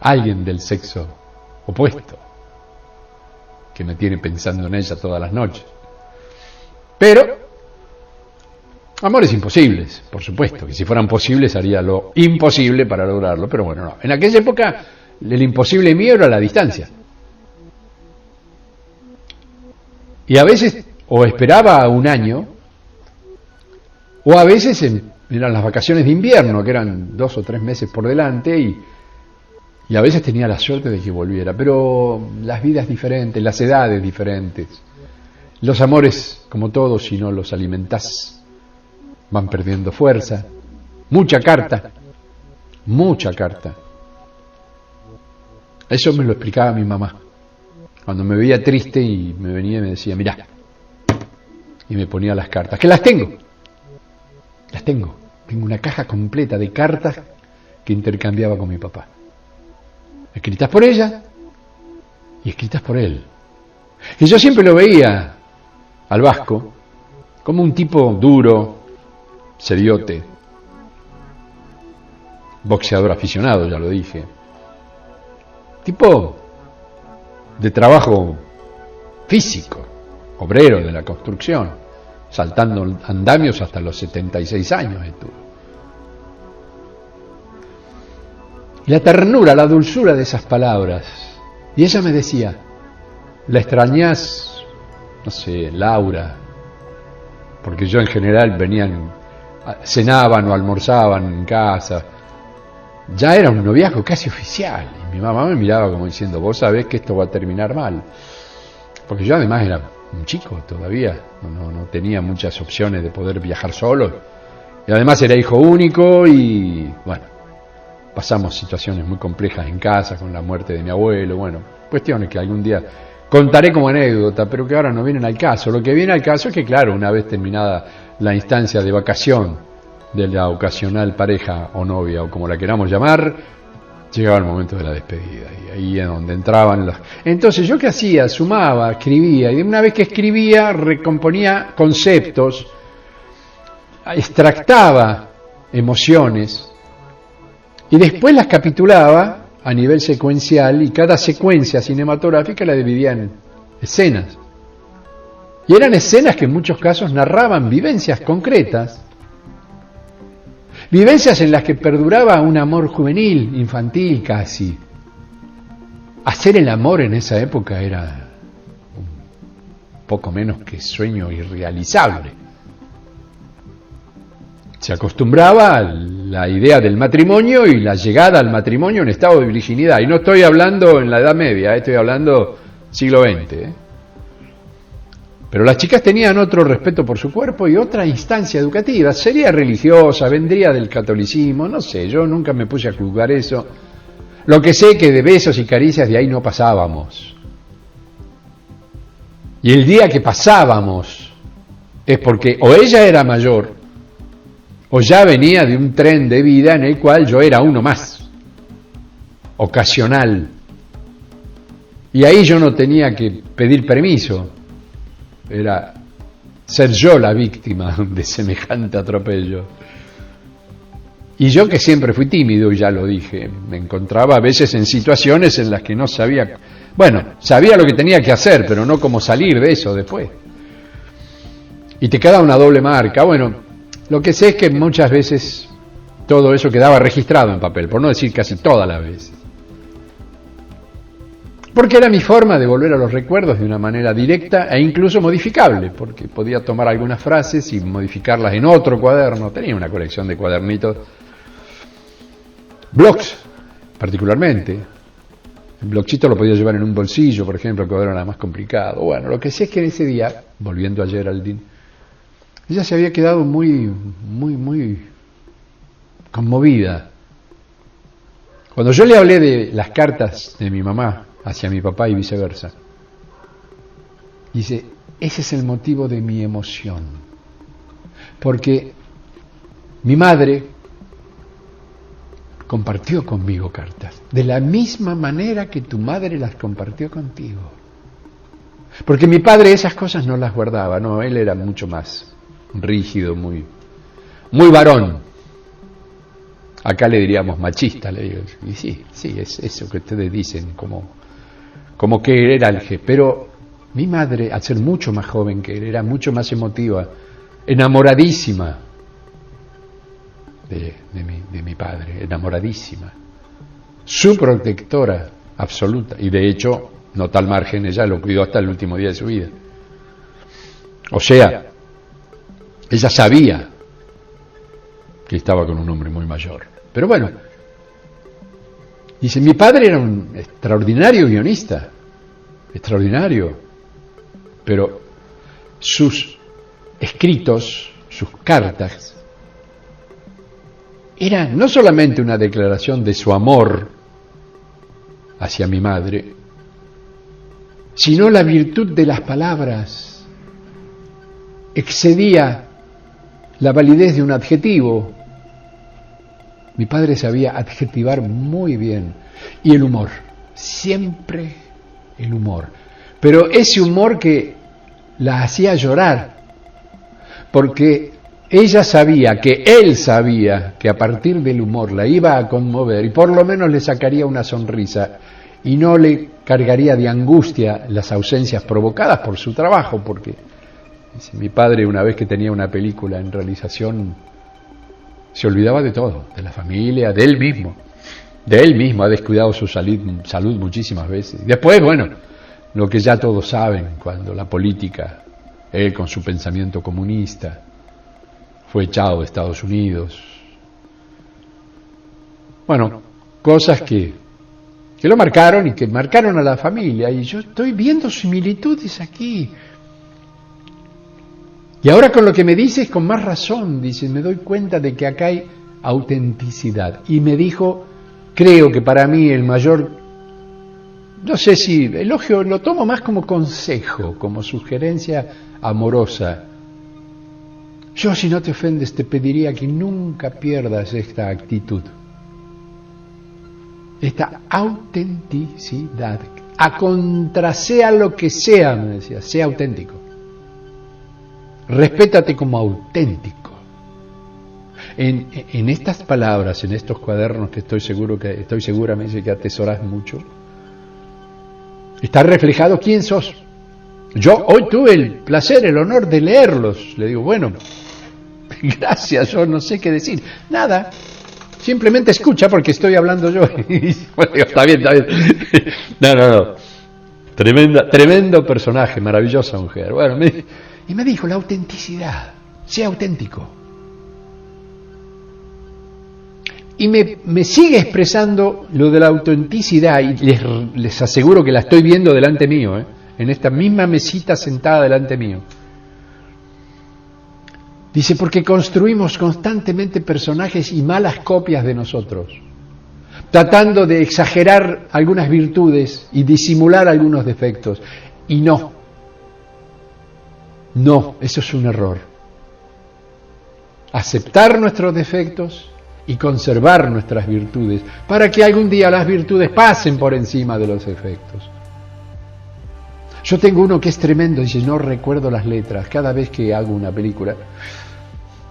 Speaker 1: alguien del sexo opuesto que me tiene pensando en ella todas las noches. Pero amores imposibles, por supuesto, que si fueran posibles haría lo imposible para lograrlo, pero bueno, no. En aquella época el imposible mío era la distancia. Y a veces o esperaba un año, o a veces eran las vacaciones de invierno, que eran 2 o 3 meses por delante, y a veces tenía la suerte de que volviera. Pero las vidas diferentes, las edades diferentes, los amores, como todos, si no los alimentás, van perdiendo fuerza. Mucha carta. Eso me lo explicaba mi mamá. Cuando me veía triste y me venía y me decía, mirá, y me ponía las cartas, que las tengo, tengo una caja completa de cartas que intercambiaba con mi papá, escritas por ella y escritas por él. Y yo siempre lo veía al Vasco como un tipo duro, seriote, boxeador aficionado, ya lo dije, tipo de trabajo físico, obrero de la construcción, saltando andamios hasta los 76 años estuvo. Y la ternura, la dulzura de esas palabras, Y ella me decía, ¿la extrañás? No sé, Laura. Porque yo en general cenaban o almorzaban en casa. Ya era un noviazgo casi oficial. Y mi mamá me miraba como diciendo, vos sabés que esto va a terminar mal. Porque yo además era un chico todavía. No tenía muchas opciones de poder viajar solo. Y además era hijo único y, bueno, pasamos situaciones muy complejas en casa con la muerte de mi abuelo. Bueno, cuestiones que algún día contaré como anécdota, pero que ahora no vienen al caso. Lo que viene al caso es que, claro, una vez terminada la instancia de vacación de la ocasional pareja o novia o como la queramos llamar, llegaba el momento de la despedida y ahí es donde entraban las... Entonces, ¿yo qué hacía? Sumaba, escribía, y una vez que escribía recomponía conceptos, extractaba emociones y después las capitulaba a nivel secuencial y cada secuencia cinematográfica la dividía en escenas. Y eran escenas que en muchos casos narraban vivencias concretas, vivencias en las que perduraba un amor juvenil, infantil casi. Hacer el amor en esa época era un poco menos que sueño irrealizable. Se acostumbraba a la idea del matrimonio y la llegada al matrimonio en estado de virginidad. Y no estoy hablando en la Edad Media, estoy hablando siglo XX. Pero las chicas tenían otro respeto por su cuerpo y otra instancia educativa. Sería religiosa, vendría del catolicismo, no sé, yo nunca me puse a juzgar eso. Lo que sé que de besos y caricias de ahí no pasábamos. Y el día que pasábamos es porque o ella era mayor o ya venía de un tren de vida en el cual yo era uno más, ocasional. Y ahí yo no tenía que pedir permiso, era ser yo la víctima de semejante atropello. Y yo que siempre fui tímido, ya lo dije, me encontraba a veces en situaciones en las que no sabía, bueno, sabía lo que tenía que hacer, pero no cómo salir de eso después. Y te queda una doble marca. Bueno, lo que sé es que muchas veces todo eso quedaba registrado en papel, por no decir casi todas las veces. Porque era mi forma de volver a los recuerdos de una manera directa e incluso modificable, porque podía tomar algunas frases y modificarlas en otro cuaderno. Tenía una colección de cuadernitos, blogs particularmente. El blogcito lo podía llevar en un bolsillo, por ejemplo, que ahora era más complicado. Bueno, lo que sé es que en ese día, volviendo a Geraldine, ella se había quedado muy conmovida. Cuando yo le hablé de las cartas de mi mamá hacia mi papá y viceversa, dice, ese es el motivo de mi emoción. Porque mi madre compartió conmigo cartas, de la misma manera que tu madre las compartió contigo. Porque mi padre esas cosas no las guardaba, no, él era mucho más rígido, muy varón. Acá le diríamos machista, le digo. Y sí, es eso que ustedes dicen, como que era el jefe. Pero mi madre, al ser mucho más joven que él, era mucho más emotiva, enamoradísima de mi padre, enamoradísima. Su protectora absoluta. Y de hecho, no tal margen, ella lo cuidó hasta el último día de su vida. O sea, ella sabía que estaba con un hombre muy mayor. Pero bueno, dice, mi padre era un extraordinario guionista, extraordinario, pero sus escritos, sus cartas, eran no solamente una declaración de su amor hacia mi madre, sino la virtud de las palabras. Excedía la validez de un adjetivo. Mi padre sabía adjetivar muy bien. Y el humor, siempre el humor. Pero ese humor que la hacía llorar, porque ella sabía que él sabía que a partir del humor la iba a conmover y por lo menos le sacaría una sonrisa y no le cargaría de angustia las ausencias provocadas por su trabajo, porque dice, mi padre, una vez que tenía una película en realización, se olvidaba de todo, de la familia, de él mismo. de él mismo, ha descuidado su salud muchísimas veces. Después, bueno, lo que ya todos saben, cuando la política, él con su pensamiento comunista, fue echado de Estados Unidos. Bueno, cosas que lo marcaron y que marcaron a la familia, y yo estoy viendo similitudes aquí. Y ahora con lo que me dices, con más razón, dice, me doy cuenta de que acá hay autenticidad. Y me dijo, creo que para mí el mayor, no sé si elogio, lo tomo más como consejo, como sugerencia amorosa. Yo, si no te ofendes, te pediría que nunca pierdas esta actitud, esta autenticidad. A contra sea lo que sea, me decía, sea auténtico. Respétate como auténtico. En estas palabras, en estos cuadernos que estoy segura, me dice, que atesoras mucho, está reflejado quién sos. Yo hoy tuve el placer, el honor de leerlos. Le digo, bueno, gracias, yo no sé qué decir. Nada, simplemente escucha porque estoy hablando yo. Bueno, está bien. No. Tremendo personaje, maravillosa mujer. Bueno, y me dijo, la autenticidad, sea auténtico. Y me sigue expresando lo de la autenticidad, y les aseguro que la estoy viendo delante mío, en esta misma mesita sentada delante mío. Dice, porque construimos constantemente personajes y malas copias de nosotros, tratando de exagerar algunas virtudes y disimular algunos defectos. Y no, eso es un error. Aceptar nuestros defectos y conservar nuestras virtudes, para que algún día las virtudes pasen por encima de los defectos. Yo tengo uno que es tremendo, dice, no recuerdo las letras, cada vez que hago una película,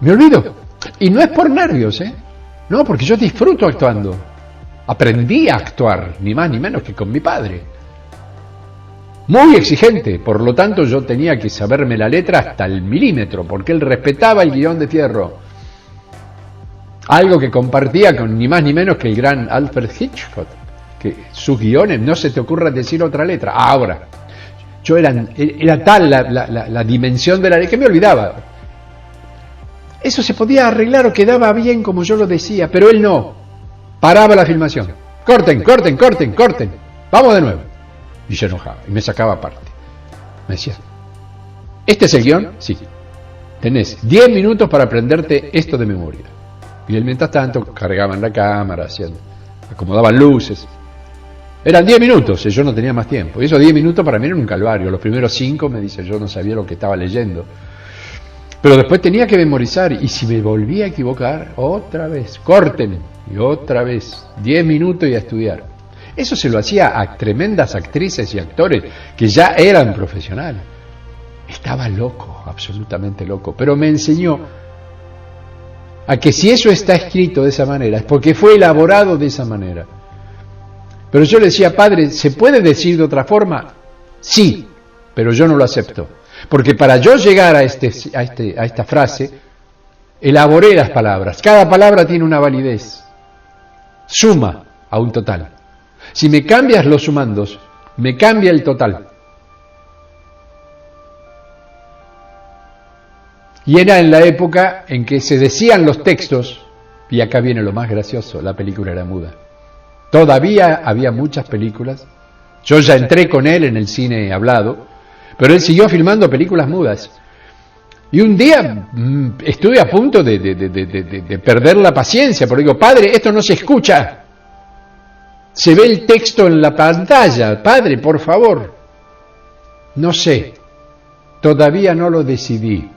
Speaker 1: me olvido. Y no es por nervios, no, porque yo disfruto actuando. Aprendí a actuar, ni más ni menos que con mi padre. Muy exigente, por lo tanto yo tenía que saberme la letra hasta el milímetro, porque él respetaba el guión de fierro. Algo que compartía con ni más ni menos que el gran Alfred Hitchcock, que sus guiones, no se te ocurra decir otra letra. Ahora, yo era tal la dimensión de la letra que me olvidaba. Eso se podía arreglar o quedaba bien como yo lo decía, pero él no. Paraba la filmación. Corten. Vamos de nuevo. Y se enojaba y me sacaba aparte. Me decía, ¿este es el guión? Sí. Tenés 10 minutos para aprenderte esto de memoria. Y él, mientras tanto, cargaban la cámara, acomodaban luces. Eran 10 minutos, y yo no tenía más tiempo. Y esos 10 minutos para mí eran un calvario. Los primeros 5, me dice, yo no sabía lo que estaba leyendo. Pero después tenía que memorizar, y si me volvía a equivocar, otra vez, corten, y otra vez, 10 minutos y a estudiar. Eso se lo hacía a tremendas actrices y actores que ya eran profesionales. Estaba loco, absolutamente loco, pero me enseñó a que si eso está escrito de esa manera, es porque fue elaborado de esa manera. Pero yo le decía, padre, ¿se puede decir de otra forma? Sí, pero yo no lo acepto. Porque para yo llegar a esta frase, elaboré las palabras. Cada palabra tiene una validez. Suma a un total. Si me cambias los sumandos, me cambia el total. Y era en la época en que se decían los textos, y acá viene lo más gracioso, la película era muda. Todavía había muchas películas. Yo ya entré con él en el cine hablado, pero él siguió filmando películas mudas. Y un día estuve a punto de perder la paciencia, porque digo, padre, esto no se escucha. Se ve el texto en la pantalla. Padre, por favor. No sé. Todavía no lo decidí.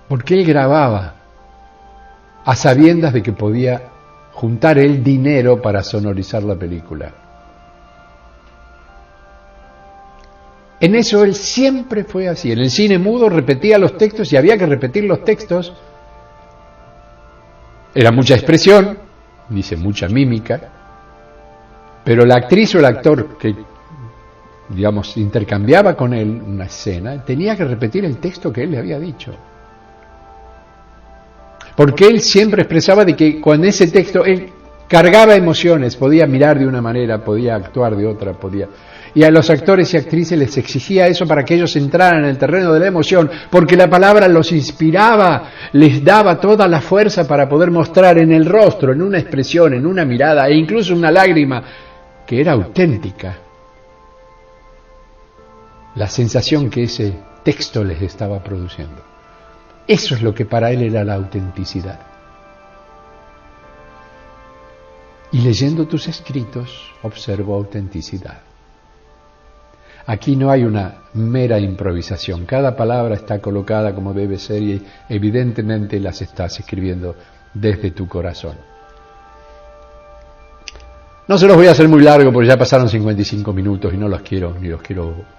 Speaker 1: Porque él grababa a sabiendas de que podía juntar el dinero para sonorizar la película. En eso él siempre fue así. En el cine mudo repetía los textos y había que repetir los textos. Era mucha expresión, dice mucha mímica, pero la actriz o el actor que, digamos, intercambiaba con él una escena, tenía que repetir el texto que él le había dicho. Porque él siempre expresaba de que con ese texto él cargaba emociones, podía mirar de una manera, podía actuar de otra, podía... Y a los actores y actrices les exigía eso para que ellos entraran en el terreno de la emoción, porque la palabra los inspiraba, les daba toda la fuerza para poder mostrar en el rostro, en una expresión, en una mirada e incluso una lágrima que era auténtica, la sensación que ese texto les estaba produciendo. Eso es lo que para él era la autenticidad. Y leyendo tus escritos, observo autenticidad. Aquí no hay una mera improvisación. Cada palabra está colocada como debe ser y evidentemente las estás escribiendo desde tu corazón. No se los voy a hacer muy largo porque ya pasaron 55 minutos y no los quiero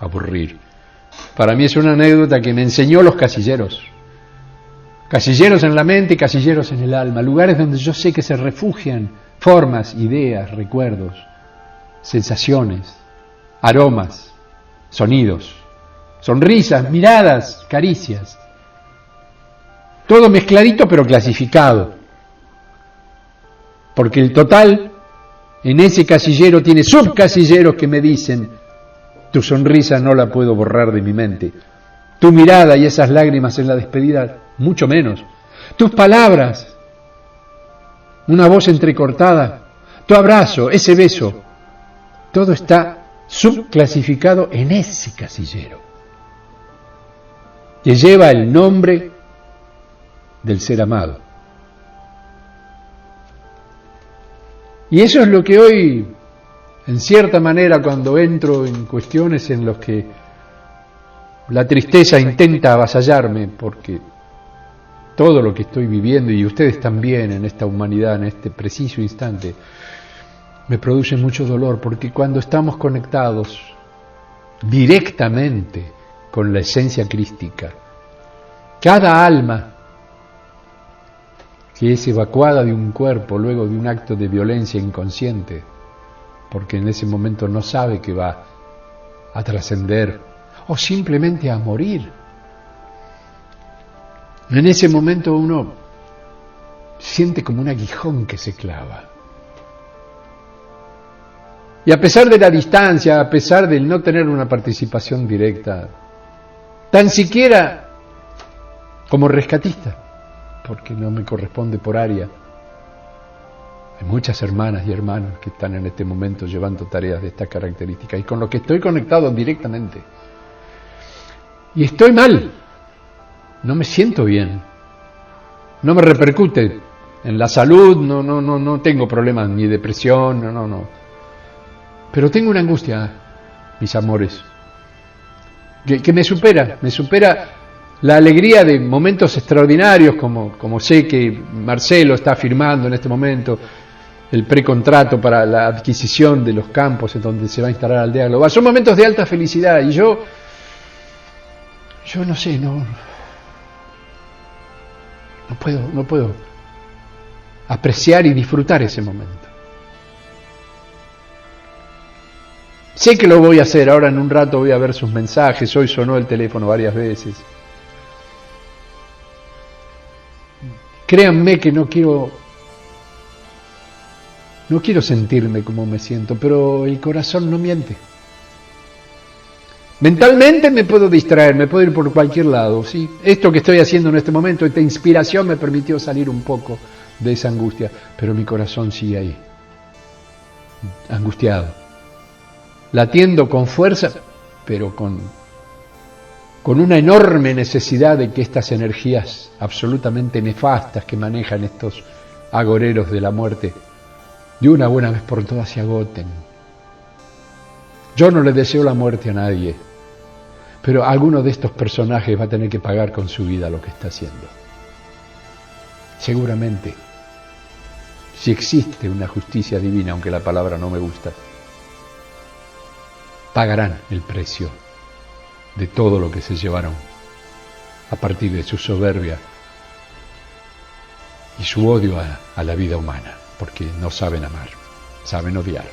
Speaker 1: aburrir. Para mí es una anécdota que me enseñó los casilleros. Casilleros en la mente y casilleros en el alma. Lugares donde yo sé que se refugian formas, ideas, recuerdos, sensaciones, aromas, sonidos, sonrisas, miradas, caricias. Todo mezcladito pero clasificado. Porque el total en ese casillero tiene subcasilleros que me dicen: tu sonrisa no la puedo borrar de mi mente. Tu mirada y esas lágrimas en la despedida, mucho menos. Tus palabras, una voz entrecortada, tu abrazo, ese beso, todo está subclasificado en ese casillero, que lleva el nombre del ser amado. Y eso es lo que hoy, en cierta manera, cuando entro en cuestiones en las que la tristeza intenta avasallarme, porque todo lo que estoy viviendo, y ustedes también en esta humanidad, en este preciso instante, me produce mucho dolor, porque cuando estamos conectados directamente con la esencia crística, cada alma que es evacuada de un cuerpo luego de un acto de violencia inconsciente, porque en ese momento no sabe que va a trascender o simplemente a morir, en ese momento uno siente como un aguijón que se clava. Y a pesar de la distancia, a pesar del no tener una participación directa, tan siquiera como rescatista, porque no me corresponde por área, hay muchas hermanas y hermanos que están en este momento llevando tareas de estas características y con los que estoy conectado directamente. Y estoy mal, no me siento bien, no me repercute en la salud, no tengo problemas ni depresión, no. Pero tengo una angustia, mis amores, que me supera la alegría de momentos extraordinarios, como sé que Marcelo está firmando en este momento el precontrato para la adquisición de los campos en donde se va a instalar Aldea Global. Son momentos de alta felicidad y yo no sé, no puedo apreciar y disfrutar ese momento. Sé que lo voy a hacer, ahora en un rato voy a ver sus mensajes, hoy sonó el teléfono varias veces. Créanme que no quiero sentirme como me siento, pero el corazón no miente. Mentalmente me puedo distraer, me puedo ir por cualquier lado, ¿sí? Esto que estoy haciendo en este momento, esta inspiración me permitió salir un poco de esa angustia, pero mi corazón sigue ahí, angustiado, latiendo con fuerza, pero con una enorme necesidad de que estas energías absolutamente nefastas que manejan estos agoreros de la muerte, de una buena vez por todas se agoten. Yo no le deseo la muerte a nadie, pero alguno de estos personajes va a tener que pagar con su vida lo que está haciendo. Seguramente, si existe una justicia divina, aunque la palabra no me gusta, pagarán el precio de todo lo que se llevaron a partir de su soberbia y su odio a la vida humana, porque no saben amar, saben odiar.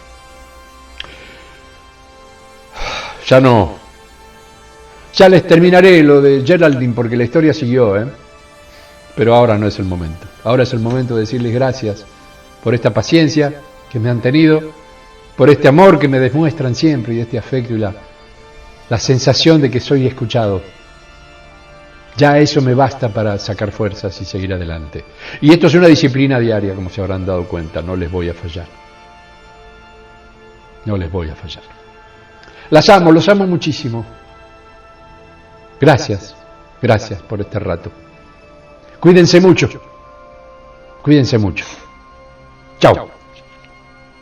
Speaker 1: Ya les terminaré lo de Geraldine porque la historia siguió, pero ahora no es el momento. Ahora es el momento de decirles gracias por esta paciencia que me han tenido, por este amor que me demuestran siempre y este afecto y la sensación de que soy escuchado. Ya eso me basta para sacar fuerzas y seguir adelante. Y esto es una disciplina diaria, como se habrán dado cuenta, no les voy a fallar. No les voy a fallar. Las amo, los amo muchísimo. Gracias, gracias por este rato. Cuídense mucho. Cuídense mucho. Chao.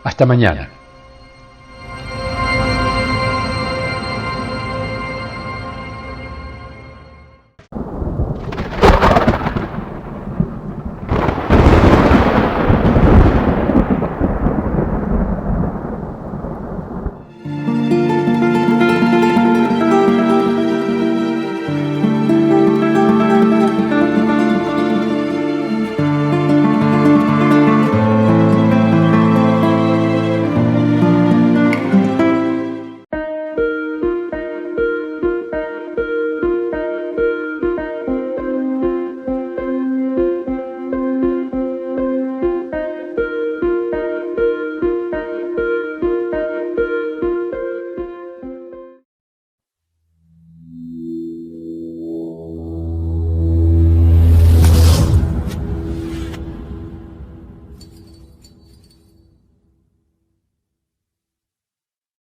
Speaker 1: Hasta mañana.